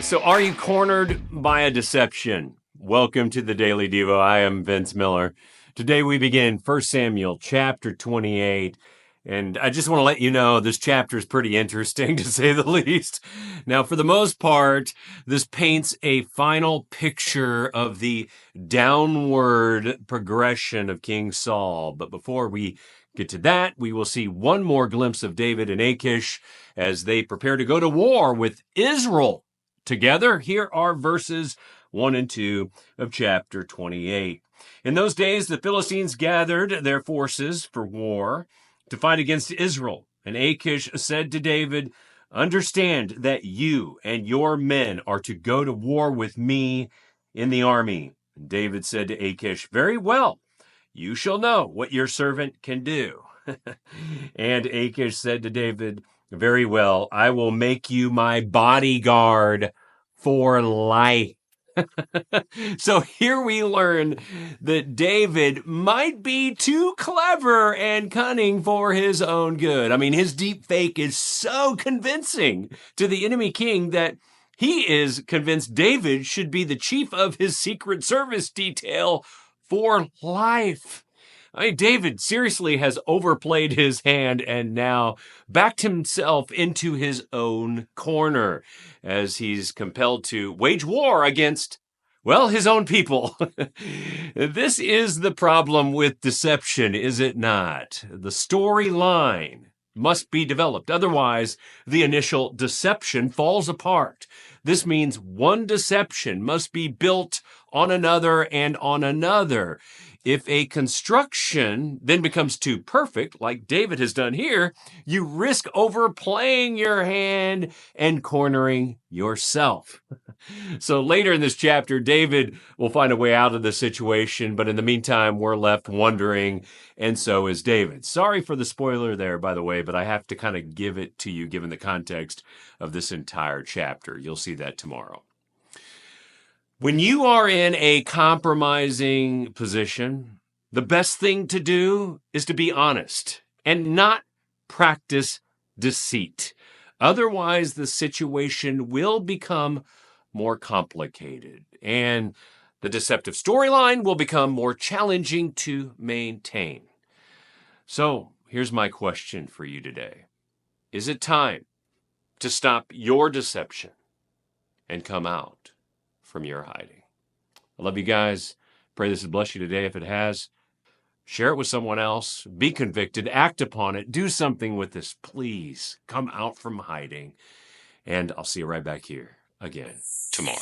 So are you cornered by a deception? Welcome to the Daily Devo. I am Vince Miller. Today we begin 1 Samuel chapter 28. And I just want to let you know this chapter is pretty interesting, to say the least. Now, for the most part, this paints a final picture of the downward progression of King Saul. But before we get to that, we will see one more glimpse of David and Achish as they prepare to go to war with Israel. Together, here are verses 1 and 2 of chapter 28. In those days, the Philistines gathered their forces for war to fight against Israel. And Akish said to David, "Understand that you and your men are to go to war with me in the army." And David said to Akish, "Very well, you shall know what your servant can do." And Akish said to David, "Very well, I will make you my bodyguard for life." So here we learn that David might be too clever and cunning for his own good. I mean, his deepfake is so convincing to the enemy king that he is convinced David should be the chief of his secret service detail for life. I mean, David seriously has overplayed his hand and now backed himself into his own corner as he's compelled to wage war against, well, his own people. This is the problem with deception, is it not? The storyline must be developed. Otherwise, the initial deception falls apart. This means one deception must be built on another and on another. If a construction then becomes too perfect, like David has done here, you risk overplaying your hand and cornering yourself. So later in this chapter, David will find a way out of the situation, but in the meantime, we're left wondering, and so is David. Sorry for the spoiler there, by the way, but I have to kind of give it to you given the context of this entire chapter. You'll see that tomorrow. When you are in a compromising position, the best thing to do is to be honest and not practice deceit. Otherwise, the situation will become more complicated and the deceptive storyline will become more challenging to maintain. So, here's my question for you today. Is it time to stop your deception and come out from your hiding? I love you guys. Pray this has blessed you today. If it has, share it with someone else. Be convicted. Act upon it. Do something with this. Please come out from hiding. And I'll see you right back here again tomorrow.